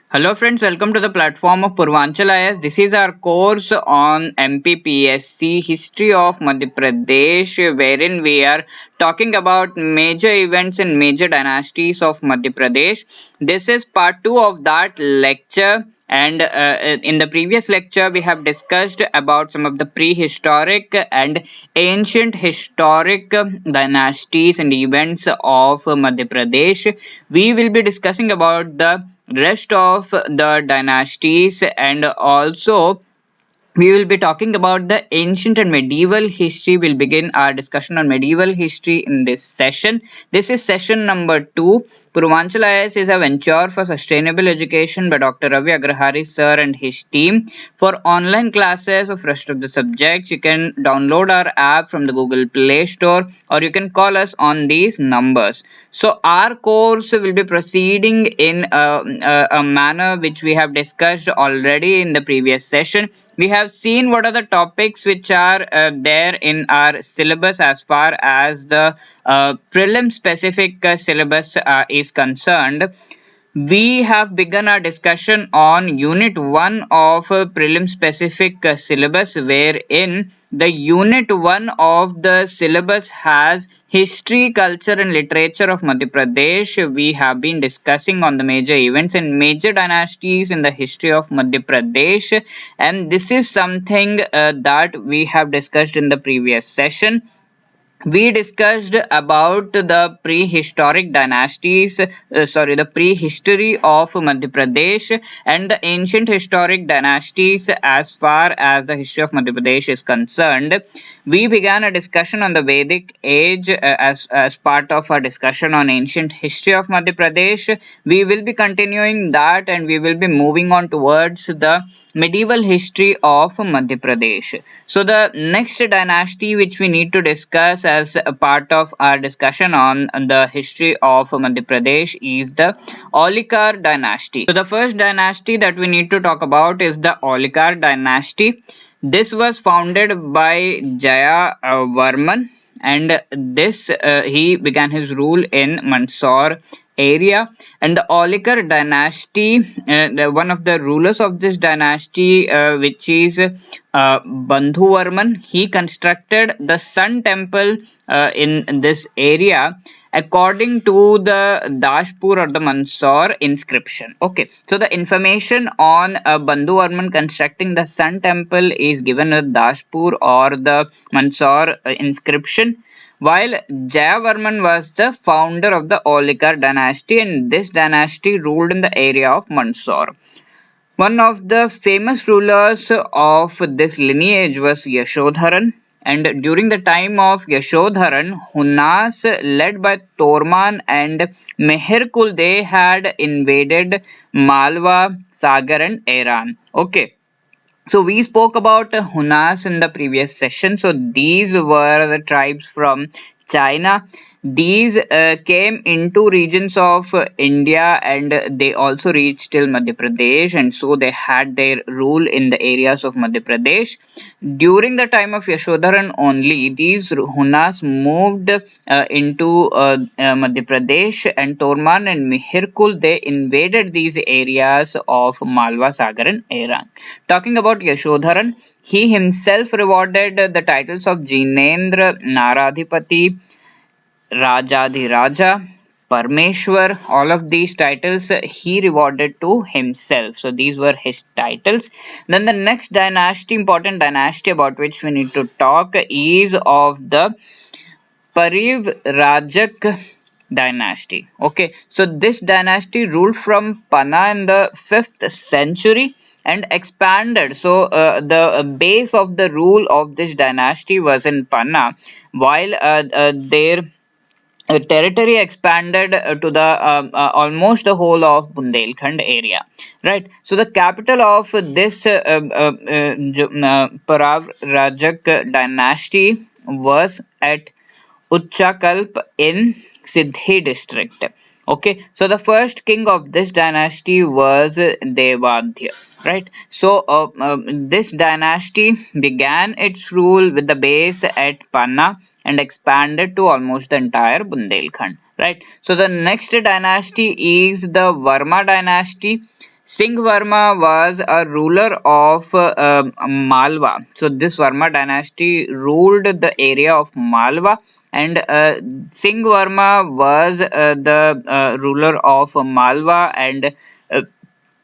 Hello friends, welcome to the platform of Purvanchal IS. This is our course on MPPSC History of Madhya Pradesh, wherein we are talking about major events and major dynasties of Madhya Pradesh. This is part 2 of that lecture, and in the previous lecture we have discussed about some of the prehistoric and ancient historic dynasties and events of Madhya Pradesh. We will be discussing about the rest of the dynasties, and also we will be talking about the ancient and medieval history. We'll begin our discussion on medieval history in this session. This is session number 2. Purvanchal IAS is a venture for sustainable education by Dr. Ravi Agrahari sir and his team. For online classes of rest of the subjects, you can download our app from the Google Play Store, or you can call us on these numbers. So our course will be proceeding in a manner which we have discussed already in the previous session. We have seen what are the topics which are there in our syllabus as far as the prelim specific syllabus is concerned. We have begun our discussion on Unit 1 of prelim specific syllabus, wherein the Unit 1 of the syllabus has history, culture, and literature of Madhya Pradesh. We have been discussing on the major events and major dynasties in the history of Madhya Pradesh, and this is something that we have discussed in the previous session. We discussed about the prehistoric dynasties, the prehistory of Madhya Pradesh and the ancient historic dynasties as far as the history of Madhya Pradesh is concerned. We began a discussion on the Vedic age as part of our discussion on ancient history of Madhya Pradesh. We will be continuing that, and we will be moving on towards the medieval history of Madhya Pradesh. So the next dynasty which we need to discuss as a part of our discussion on the history of Madhya Pradesh is the Olikar dynasty. So the first dynasty that we need to talk about is the Olikar dynasty. This was founded by Jaya Varman, and this he began his rule in Mandsaur area. And the Olikar dynasty, one of the rulers of this dynasty, which is Bandhu Varman, he constructed the Sun Temple in this area according to the Dashpur or the Mandsaur inscription. Okay, so the information on Bandhu Varman constructing the Sun Temple is given at Dashpur or the Mandsaur inscription, while Jayavarman was the founder of the Olikar dynasty, and this dynasty ruled in the area of Mandsaur. One of the famous rulers of this lineage was Yashodharan, and during the time of Yashodharan, Hunas, led by Torman and Meherkul, they had invaded Malwa, Sagar, and Iran. Okay, so we spoke about Hunas in the previous session. So these were the tribes from China. These came into regions of India, and they also reached till Madhya Pradesh, and so they had their rule in the areas of Madhya Pradesh. During the time of Yashodharan only, these Hunas moved into Madhya Pradesh, and Torman and Mihirkul, they invaded these areas of Malwa, Sagar, and Iran. Talking about Yashodharan, he himself rewarded the titles of Jinendra, Naradhipati, Rajadhiraja, Parmeshwar. All of these titles he rewarded to himself. So these were his titles. Then the next dynasty, important dynasty about which we need to talk, is of the Pariv Rajak dynasty. Okay, so this dynasty ruled from Panna in the 5th century and expanded. So the base of the rule of this dynasty was in Panna, while their territory expanded to the almost the whole of Bundelkhand area, right? So the capital of this Parav Rajak dynasty was at Uchakalp in Siddhi district. Okay, so the first king of this dynasty was Devadhya, right? So this dynasty began its rule with the base at Panna and expanded to almost the entire Bundelkhand, right? So the next dynasty is the Varma dynasty. Singh Varma was a ruler of Malwa. So this Varma dynasty ruled the area of Malwa, and Singh Varma was the ruler of Malwa, and uh,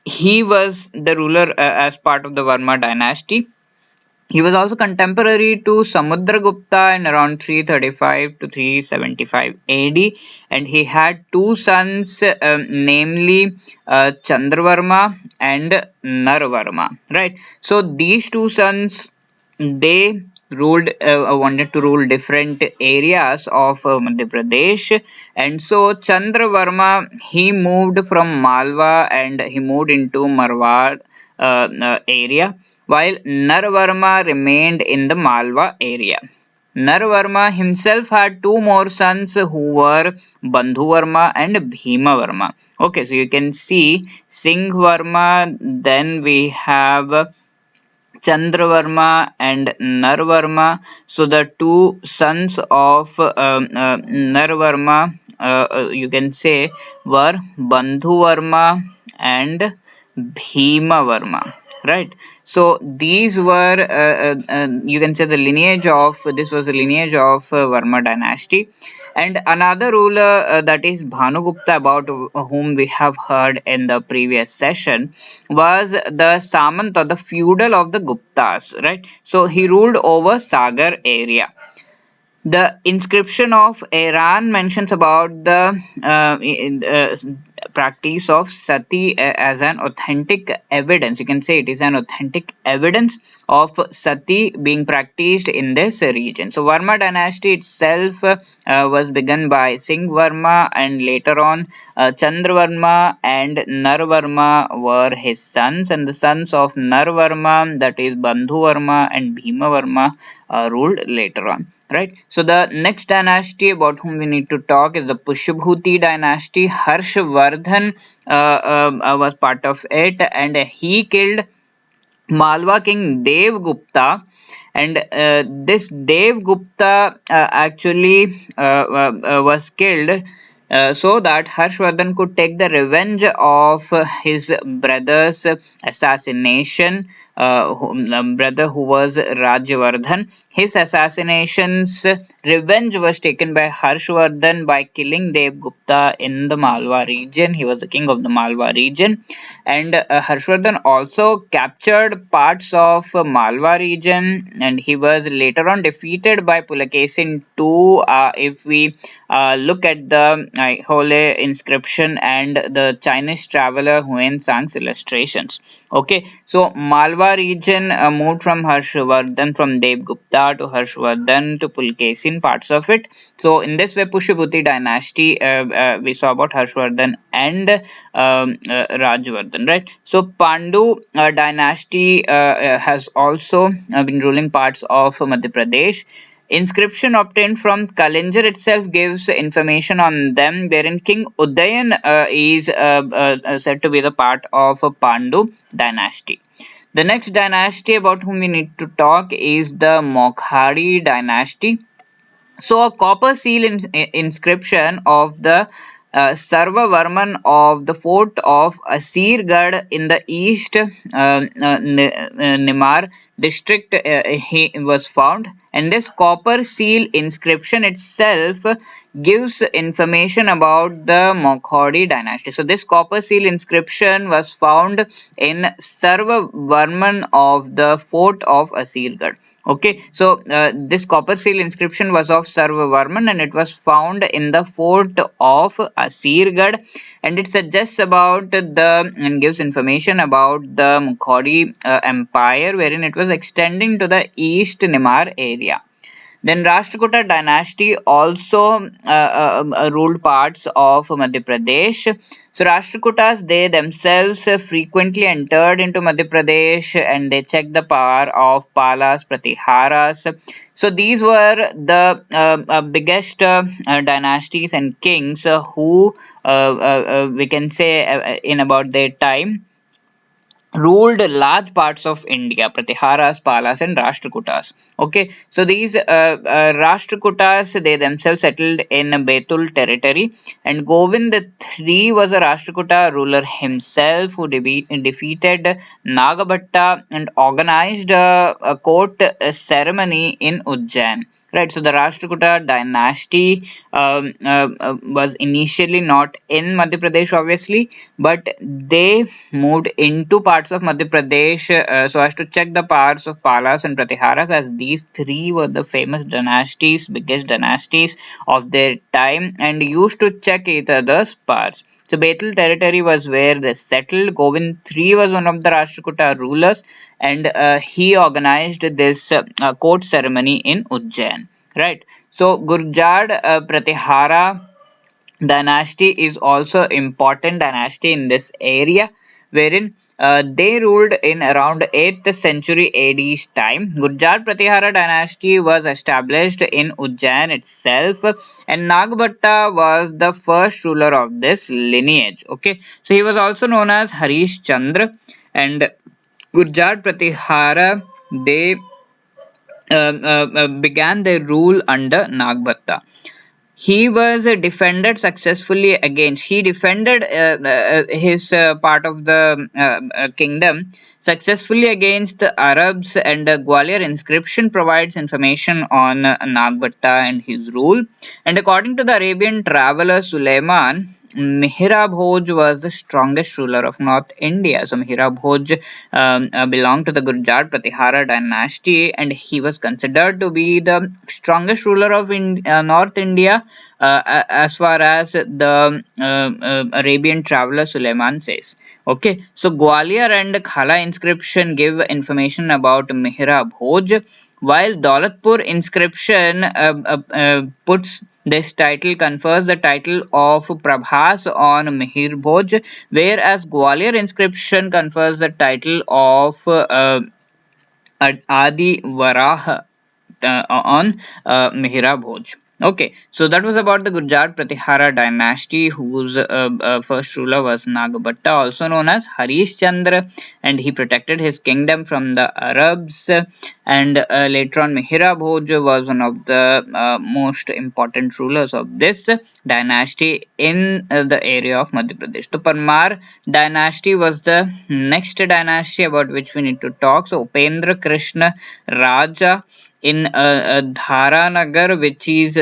he was the ruler as part of the Varma dynasty. He was also contemporary to Samudragupta in around 335 to 375 AD, and he had two sons, namely Chandravarma and Narvarma. Right. So these two sons, they wanted to rule different areas of Madhya Pradesh, and so Chandravarma, he moved from Malwa and he moved into Marwar area, while Narvarma remained in the Malwa area. Narvarma himself had two more sons who were Bandhuvarma and Bhimavarma. Okay, so you can see Singhvarma, then we have Chandravarma and Narvarma. So the two sons of Narvarma, you can say, were Bandhuvarma and Bhimavarma. Right. So these were, you can say, the lineage of this was the lineage of Varma dynasty. And another ruler, that is Bhanugupta, about whom we have heard in the previous session, was the Samant or the feudal of the Guptas, right? So he ruled over Sagar area. The inscription of Iran mentions about the practice of sati as an authentic evidence. You can say it is an authentic evidence of sati being practiced in this region. So Varma dynasty itself was begun by Singh Varma, and later on Chandravarma and Narvarma were his sons, and the sons of Narvarma, that is Bandhuvarma and Bhimavarma, ruled later on. Right. So the next dynasty about whom we need to talk is the Pushyabhuti dynasty. Harshvardhan was part of it, and he killed Malwa king Dev Gupta, and this Dev Gupta actually was killed so that Harshvardhan could take the revenge of his brother's assassination. Brother who was Rajyavardhan. His assassination's revenge was taken by Harshvardhan by killing Dev Gupta in the Malwa region. He was the king of the Malwa region, and Harshvardhan also captured parts of Malwa region, and he was later on defeated by Pulakesin II. If we look at the Hole inscription and the Chinese traveler Huan Sang's illustrations. Okay, so Malwa region moved from Harshvardhan, from Devgupta to Harshvardhan to Pulkesin, parts of it. So in this way, Pushyabhuti dynasty, we saw about Harshvardhan and Rajvardhan, right? So Pandu dynasty has also been ruling parts of Madhya Pradesh. Inscription obtained from Kalinjar itself gives information on them, wherein King Udayan is said to be the part of Pandu dynasty. The next dynasty about whom we need to talk is the Mokhari dynasty. So a copper seal inscription of the Sarvavarman of the fort of Asirgarh in the east Nimar district he was found, and this copper seal inscription itself gives information about the Makhodi dynasty. So this copper seal inscription was found in Sarvavarman of the fort of Asirgarh. Okay, so this copper seal inscription was of Sarvavarman, and it was found in the fort of Asirgarh, and it suggests about the and gives information about the Mukhori empire, wherein it was extending to the east Nimar area. Then Rashtrakuta dynasty also ruled parts of Madhya Pradesh. So Rashtrakutas, they themselves frequently entered into Madhya Pradesh, and they checked the power of Palas, Pratiharas. So these were the biggest dynasties and kings who we can say in about their time ruled large parts of India, Pratiharas, Palas, and Rashtrakutas. Okay, so these Rashtrakutas, they themselves settled in Betul territory, and Govind III was a Rashtrakuta ruler himself who defeated Nagabhatta and organized a court ceremony in Ujjain. Right, so the Rashtrakuta dynasty was initially not in Madhya Pradesh, obviously, but they moved into parts of Madhya Pradesh so as to check the powers of Palas and Pratiharas, as these three were the famous dynasties, biggest dynasties of their time, and used to check each other's powers. So Betel territory was where they settled. Govind III was one of the Rashtrakuta rulers, and he organized this court ceremony in Ujjain. Right. So Gurjad Pratihara dynasty is also important dynasty in this area, wherein they ruled in around 8th century AD's time. Gurjar Pratihara dynasty was established in Ujjain itself, and Nagbhatta was the first ruler of this lineage. Okay, so he was also known as Harish Chandra, and Gurjar Pratihara, they began their rule under Nagbhatta. He was defended successfully against he defended his part of the kingdom successfully against the Arabs, and Gwalior inscription provides information on Nagbhatta and his rule. And according to the Arabian traveler Suleiman, Mihra Bhoj was the strongest ruler of North India. So Mihra Bhoj belonged to the Gurjar Pratihara dynasty, and he was considered to be the strongest ruler of North India, as far as the Arabian traveler Suleiman says. Okay, so Gwalior and Khala inscription give information about Mihra Bhoj, while Daulatpur inscription puts this title confers the title of Prabhas on Mihir Bhoj, whereas Gwalior inscription confers the title of Adi Varaha on Mihira Bhoj. Okay, so that was about the Gurjat Pratihara dynasty, whose first ruler was Nagabhatta, also known as Harish Chandra, and he protected his kingdom from the Arabs. And later on, Mihira Bhoj was one of the most important rulers of this dynasty in the area of Madhya Pradesh. The Parmar dynasty was the next dynasty about which we need to talk. So Upendra Krishna Raja in Dharanagar, which is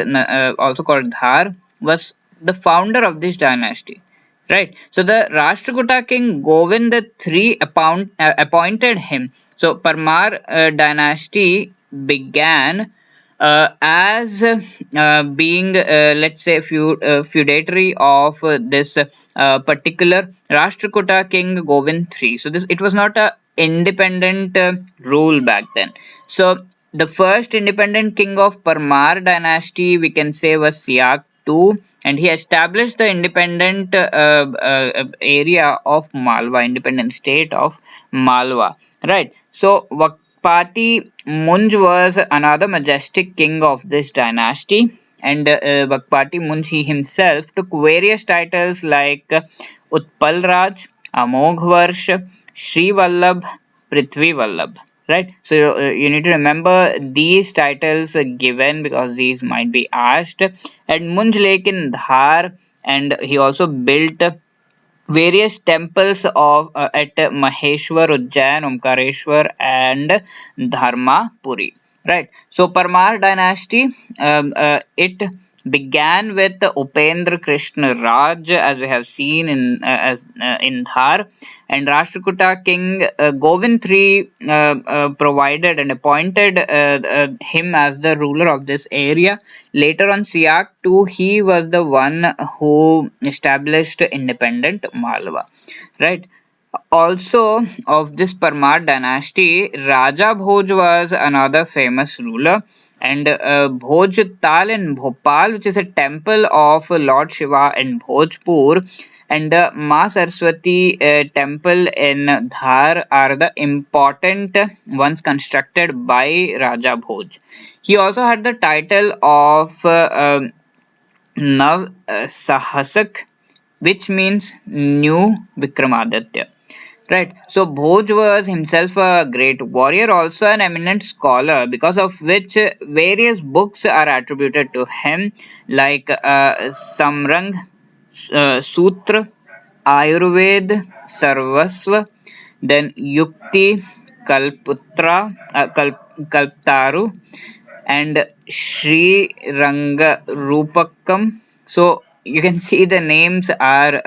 also called Dhar, was the founder of this dynasty. Right. So the Rashtrakuta king Govind III appointed him. So Parmar dynasty began as being, let's say, feudatory of this particular Rashtrakuta king Govind III. So this it was not a independent rule back then. So the first independent king of Parmar dynasty, we can say, was Siak II, and he established the independent area of Malwa, independent state of Malwa. Right. So Vakpati Munj was another majestic king of this dynasty, and Vakpati Munj he himself took various titles like Utpal Raj, Amogh Varsh, Sri Vallabh, Prithvi Vallabh. Right, so you need to remember these titles given because these might be asked. At Munj Lake in Dhar, and he also built various temples of at Maheshwar, Ujjain, Omkareshwar, and Dharmapuri. Right. So Parmar dynasty, it began with Upendra Krishna Raj, as we have seen in Dhar, and Rashtrakuta king Govind III provided and appointed him as the ruler of this area. Later on, Siak II, he was the one who established independent Malwa. Right. Also of this Parmar dynasty, Raja Bhoj was another famous ruler, and Bhoj Tal in Bhopal, which is a temple of Lord Shiva in Bhojpur, and the Ma Saraswati temple in Dhar are the important ones constructed by Raja Bhoj. He also had the title of Nav Sahasak, which means new Vikramaditya. Right. So Bhoj was himself a great warrior, also an eminent scholar, because of which various books are attributed to him, like Samrang Sutra, Ayurved, Sarvasva, then Yukti, Kalptaru, and Sri Ranga Rupakam. So you can see the names are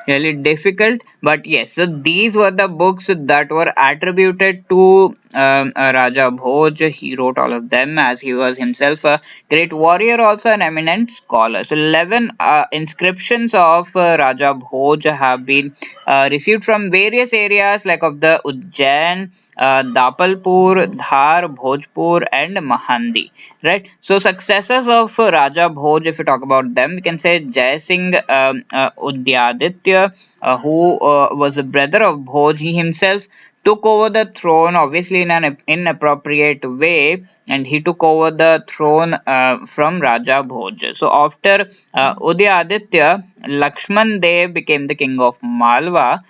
really difficult, but yes, so these were the books that were attributed to Raja Bhoj. He wrote all of them as he was himself a great warrior, also an eminent scholar. So 11 inscriptions of Raja Bhoj have been received from various areas like of the Ujjain, Dapalpur, Dhar, Bhojpur, and Mahandi. Right. So successors of Raja Bhoj, if you talk about them, we can say Jai Singh Udyaditya, who was a brother of Bhoj. He himself took over the throne, obviously in an inappropriate way, and he took over the throne from Raja Bhoj. So after Udyaditya, Lakshman Dev became the king of Malwa.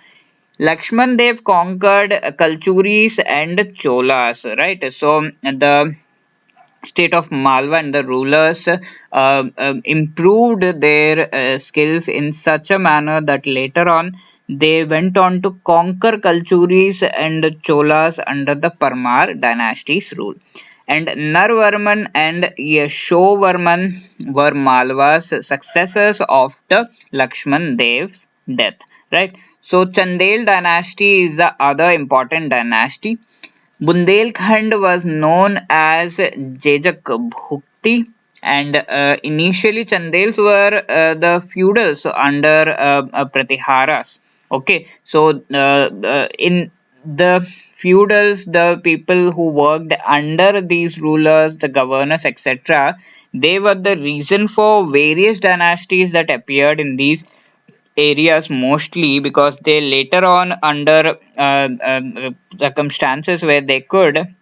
Lakshman Dev conquered Kalchuris and Cholas, right? So the state of Malwa and the rulers improved their skills in such a manner that later on they went on to conquer Kalchuris and Cholas under the Parmar dynasty's rule. And Narvarman and Yashovarman were Malwa's successors after Lakshman Dev's death. Right. So Chandel dynasty is the other important dynasty. Bundelkhand was known as Jejak Bhukti, and initially Chandels were the feudals under Pratiharas. Okay, so in the feudals, the people who worked under these rulers, the governors, etc., they were the reason for various dynasties that appeared in these areas mostly because they later on under circumstances where they could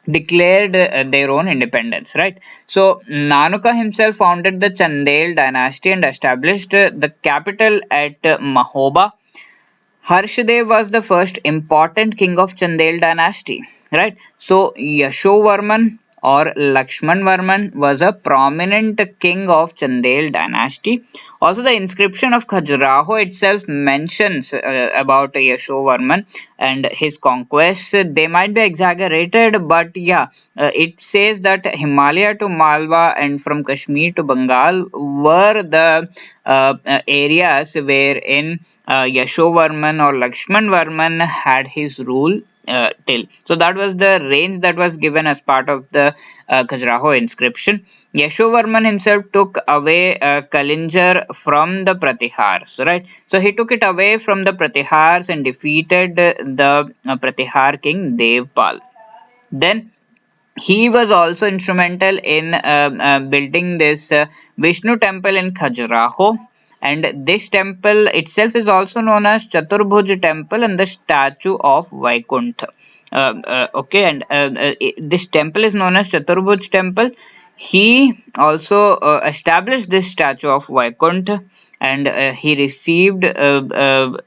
declared their own independence, right? So Nanuka himself founded the Chandel dynasty and established the capital at Mahoba. Harshdev was the first important king of Chandel dynasty, right? So Yashovarman or Lakshman Varman was a prominent king of Chandel dynasty. Also, the inscription of Khajuraho itself mentions about Yashovarman and his conquests. They might be exaggerated, but yeah, it says that Himalaya to Malwa and from Kashmir to Bengal were the areas wherein Yashovarman or Lakshman Varman had his rule till. So that was the range that was given as part of the Khajuraho inscription. Yashovarman himself took away Kalinjar from the Pratihars, right? So he took it away from the Pratihars and defeated the Pratihar king Devpal. Then he was also instrumental in building this Vishnu temple in Khajuraho. And this temple itself is also known as Chaturbhuj temple and the statue of Vaikuntha. Okay, and this temple is known as Chaturbhuj temple. He also established this statue of Vaikuntha, and he received from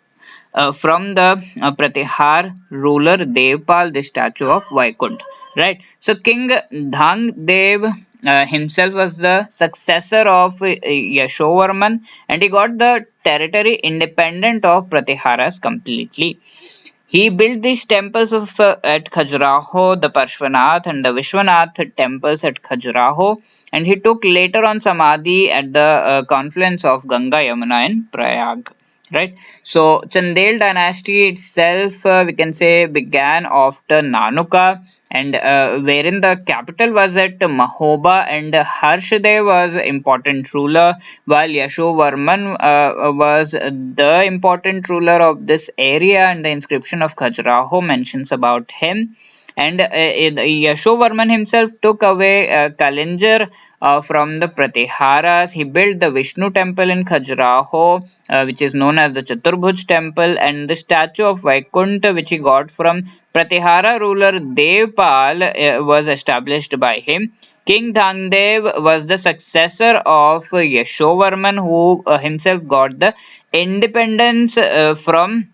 the Pratihar ruler Devpal the statue of Vaikuntha. Right. So King Dhang Dev himself was the successor of Yashovarman, and he got the territory independent of Pratiharas completely. He built these temples of at Khajuraho, the Parshvanath and the Vishwanath temples at Khajuraho, and he took later on Samadhi at the confluence of Ganga Yamuna in Prayag. Right. So Chandel dynasty itself, we can say, began after Nanuka, and wherein the capital was at Mahoba, and Harshdev was important ruler, while Yashovarman was the important ruler of this area, and the inscription of Khajuraho mentions about him. And Yashovarman himself took away Kalinjar from the Pratiharas. He built the Vishnu temple in Khajuraho, which is known as the Chaturbhuj temple, and the statue of Vaikuntha, which he got from Pratihara ruler Devpal, was established by him. King Dhangdev was the successor of Yashovarman, who himself got the independence from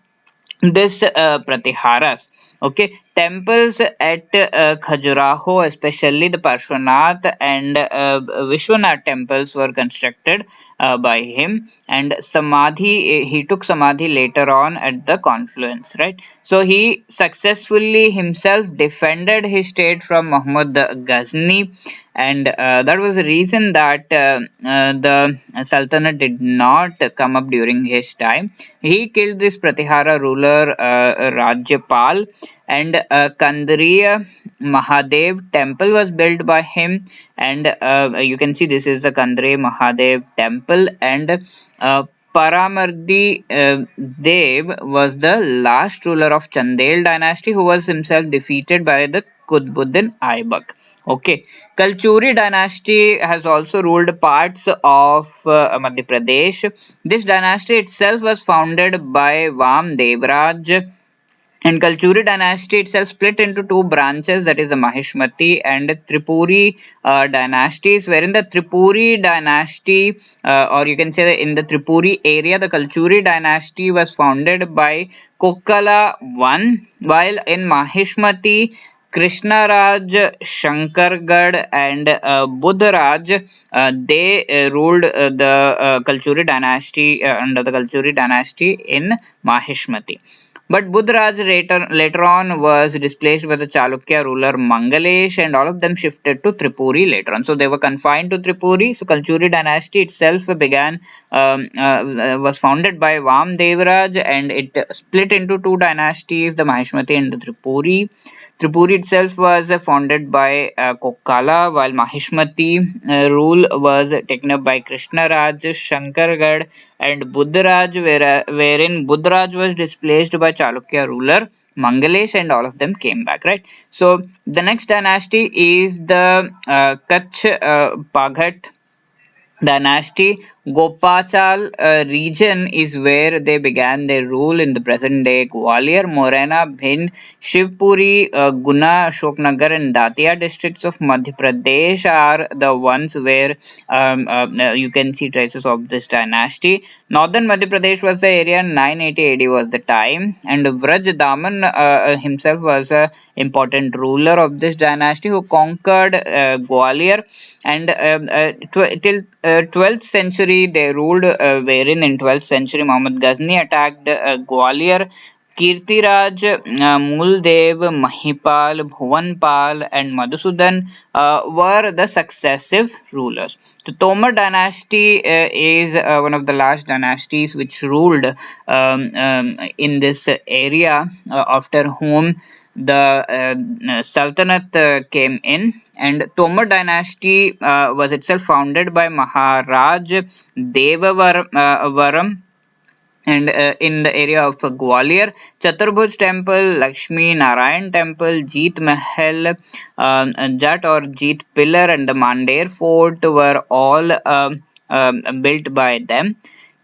this pratiharas. Okay, temples at Khajuraho, especially the Parshvanath and Vishwanath temples, were constructed by him, and Samadhi, he took Samadhi later on at the confluence, right? So he successfully himself defended his state from Muhammad Ghazni, and that was the reason that the Sultanate did not come up during his time. He killed this Pratihara ruler Rajyapal, and Kandriya Mahadev temple was built by him, and you can see this is the Kandriya Mahadev temple, and Paramardi Dev was the last ruler of Chandel dynasty who was himself defeated by the Qutbuddin Aibak. Okay, Kalchuri dynasty has also ruled parts of Madhya Pradesh. This dynasty itself was founded by Vam Devraj, and Kalchuri dynasty itself split into two branches, that is the Mahishmati and Tripuri dynasties, wherein the Tripuri dynasty, or you can say that in the Tripuri area, the Kalchuri dynasty was founded by Kokkala I, while in Mahishmati, Krishnaraj, Shankargad, and Buddharaj, they ruled the Kalchuri dynasty under the Kalchuri dynasty in Mahishmati. But Buddharaj later on was displaced by the Chalukya ruler Mangalesh, and all of them shifted to Tripuri later on. So they were confined to Tripuri. So Kalchuri dynasty itself was founded by Vam Devraj, and it split into two dynasties, the Mahishmati and the Tripuri. Tripuri itself was founded by Kokkala, while Mahishmati rule was taken up by Krishnaraj, Shankargad, and Buddharaj, wherein Buddharaj was displaced by Chalukya ruler Mangalesh, and all of them came back, right? So the next dynasty is the Kutch Paghat dynasty. Gopachal region is where they began their rule in the present day Gwalior, Morena, Bhind, Shivpuri, Guna, Ashoknagar, and Datia districts of Madhya Pradesh are the ones where you can see traces of this dynasty. Northern Madhya Pradesh was the area. 980 AD was the time, and Vraj Daman himself was a important ruler of this dynasty who conquered Gwalior, and till 12th century they ruled, wherein in 12th century Muhammad Ghazni attacked Gwalior. Kirtiraj, Muldev, Mahipal, Bhuvanpal, and Madhusudan were the successive rulers. The Tomar dynasty is one of the last dynasties which ruled in this area, after whom the Sultanate came in, and Tomar dynasty was itself founded by Maharaj Devavaram, and in the area of Gwalior, Chaturbhuj temple, Lakshmi Narayan temple, Jeet Mahal, Jat or Jeet pillar, and the Mandir fort were all built by them.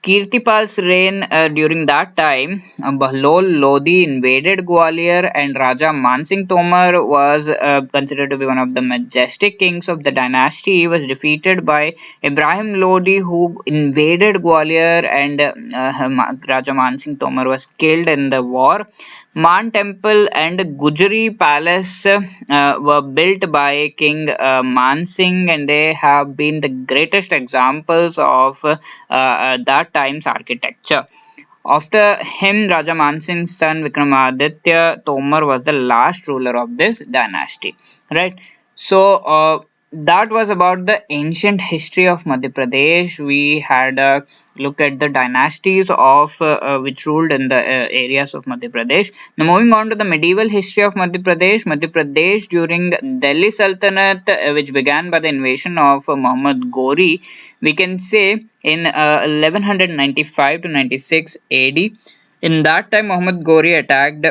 Kirtipal's reign during that time, Bahlol Lodi invaded Gwalior, and Raja Mansingh Tomar was considered to be one of the majestic kings of the dynasty. He was defeated by Ibrahim Lodi, who invaded Gwalior, and Raja Mansingh Tomar was killed in the war. Man Temple and Gujari Palace were built by King Man Singh, and they have been the greatest examples of that time's architecture. After him, Raja Mansingh's son Vikramaditya Tomar was the last ruler of this dynasty. Right. So that was about the ancient history of Madhya Pradesh. We had a look at the dynasties of which ruled in the areas of Madhya Pradesh. Now moving on to the medieval history of Madhya Pradesh. Madhya Pradesh during Delhi Sultanate, which began by the invasion of Muhammad Ghori, we can say in 1195 to 96 AD. In that time, Muhammad Ghori attacked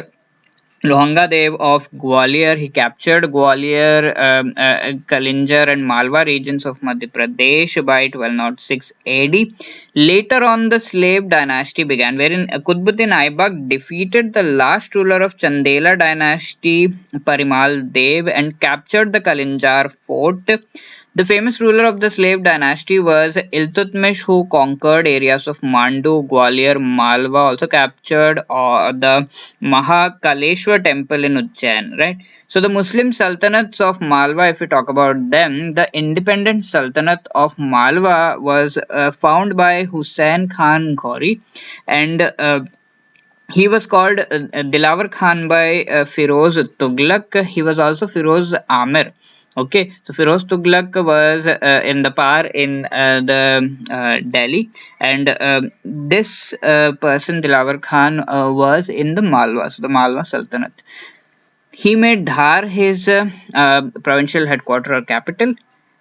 Lohanga Dev of Gwalior. He captured Gwalior, Kalinjar, and Malwa regions of Madhya Pradesh by 1206 AD. Later on, the slave dynasty began, wherein Qutbuddin Aibak defeated the last ruler of Chandela dynasty, Parimal Dev, and captured the Kalinjar fort. The famous ruler of the slave dynasty was Iltutmish, who conquered areas of Mandu, Gwalior, Malwa, also captured the Mahakaleshwar temple in Ujjain, right? So the Muslim sultanates of Malwa, if we talk about them, the independent sultanate of Malwa was founded by Hussain Khan Ghori, and he was called Dilawar Khan by Firoz Tughlaq. He was also Firoz Amir. Okay, so Firoz Tughlaq was in the power in the Delhi, and this person Dilawar Khan was in the Malwa, so the Malwa Sultanate. He made Dhar his provincial headquarter or capital.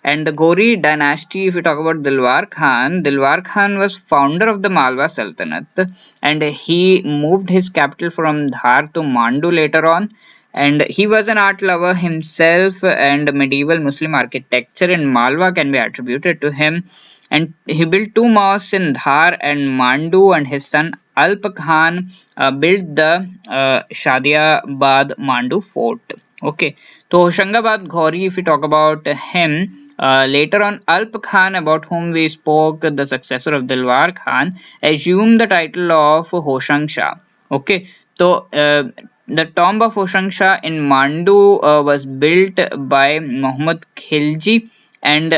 And the Ghori dynasty, if we talk about Dilwar Khan was founder of the Malwa Sultanate, and he moved his capital from Dhar to Mandu later on. And he was an art lover himself, and medieval Muslim architecture in Malwa can be attributed to him. And he built two mosques in Dhar and Mandu, and his son Alp Khan built the Shadiabad Mandu fort. Okay, so Hoshangabad Ghori, if we talk about him, later on Alp Khan, about whom we spoke, the successor of Dilwar Khan, assumed the title of Hoshang Shah. Okay, so the tomb of Hoshang Shah in Mandu was built by Muhammad Khilji, and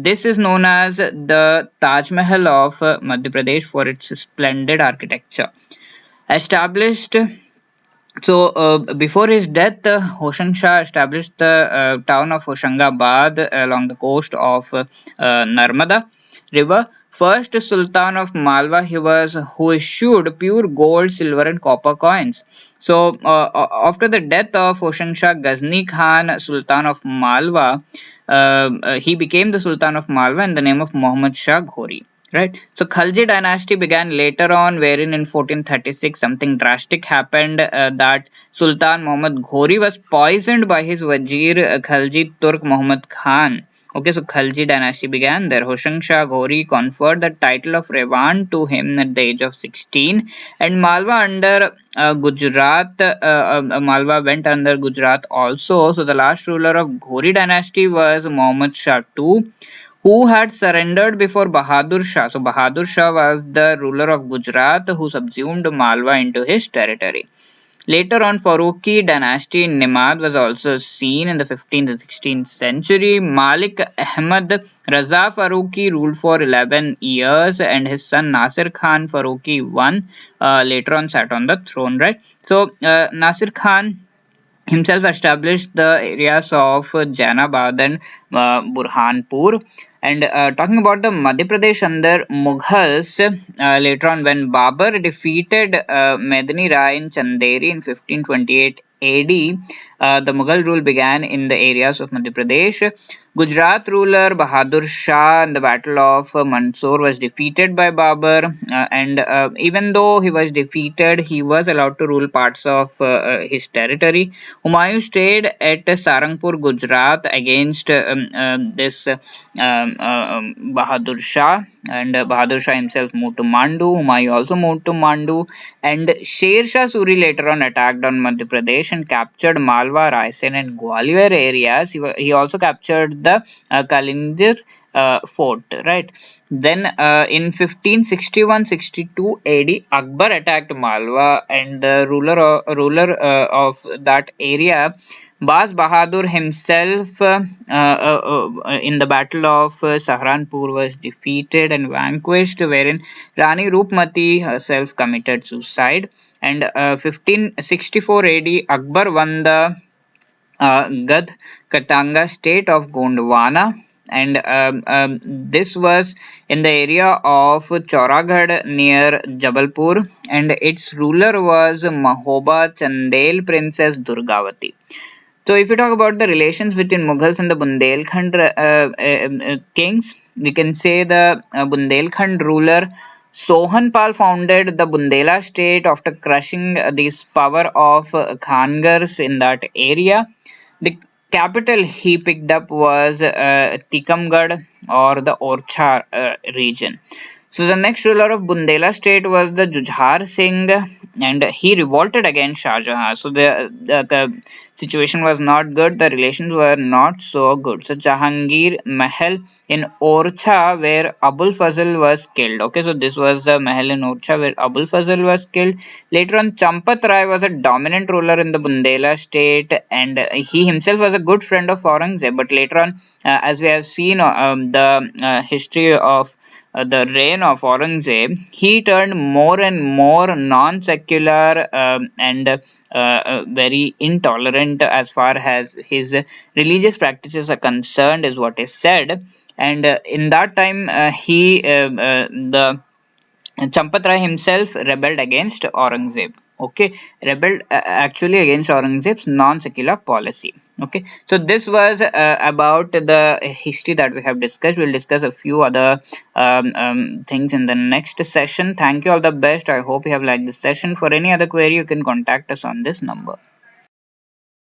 this is known as the Taj Mahal of Madhya Pradesh for its splendid architecture. Established before his death, Hoshang Shah established the town of Hoshangabad along the coast of Narmada river. First Sultan of Malwa, he was who issued pure gold, silver, and copper coins. So, after the death of Hoshang Shah, Ghazni Khan, Sultan of Malwa, he became the Sultan of Malwa in the name of Muhammad Shah Ghori. Right. So Khalji dynasty began later on, wherein in 1436 something drastic happened, that Sultan Muhammad Ghori was poisoned by his Wazir Khalji Turk Muhammad Khan. Okay, so Khalji dynasty began there. Hoshang Shah Ghori conferred the title of Revan to him at the age of 16, and Malwa under Gujarat, Malwa went under Gujarat also. So the last ruler of Ghori dynasty was Muhammad Shah II, who had surrendered before Bahadur Shah. So Bahadur Shah was the ruler of Gujarat who subsumed Malwa into his territory. Later on, Faruqi dynasty in Nimad was also seen in the 15th and 16th century. Malik Ahmad Raza Faruqi ruled for 11 years, and his son Nasir Khan Faruqi I later on sat on the throne. Right. So Nasir Khan himself established the areas of Janabad and Burhanpur. And talking about the Madhya Pradesh under Mughals, later on when Babur defeated Medini Rai in Chanderi in 1528 AD, the Mughal rule began in the areas of Madhya Pradesh. Gujarat ruler Bahadur Shah in the Battle of Mandsaur was defeated by Babur, and even though he was defeated, he was allowed to rule parts of his territory. Humayun stayed at Sarangpur, Gujarat, against this Bahadur Shah, and Bahadur Shah himself moved to Mandu. Humayun also moved to Mandu, and Sher Shah Suri later on attacked on Madhya Pradesh and captured Malwa, Raisen, and Gwalior areas. He also captured the Kalindir fort, right? Then in 1561-62 AD, Akbar attacked Malwa, and the ruler of that area, Baz Bahadur himself, in the battle of Saharanpur, was defeated and vanquished, wherein Rani Roopmati herself committed suicide. And 1564 AD, Akbar won the Gadh Katanga state of Gondwana, and this was in the area of Chauraghad near Jabalpur, and its ruler was Mahoba Chandel Princess Durgavati. So, if you talk about the relations between Mughals and the Bundelkhand kings, we can say the Bundelkhand ruler Sohanpal founded the Bundela state after crushing this power of Khangars in that area. The capital he picked up was Tikamgarh or the Orchha region. So the next ruler of Bundela state was the Jujhar Singh, and he revolted against Shah Jahan. So the situation was not good. The relations were not so good. So Jahangir Mahal in Orchha, where Abul Fazl was killed. Okay, so this was the Mahal in Orchha where Abul Fazl was killed. Later on, Champat Rai was a dominant ruler in the Bundela state, and he himself was a good friend of Aurangzeb. But later on, as we have seen the history of the reign of Aurangzeb, he turned more and more non-secular and very intolerant as far as his religious practices are concerned, is what is said. And in that time, the Champat Rai himself rebelled against Aurangzeb. Okay, rebelled actually against Aurangzeb's non-secular policy. Okay, so this was about the history that we have discussed. We'll discuss a few other things in the next session. Thank you, all the best. I hope you have liked this session. For any other query, you can contact us on this number.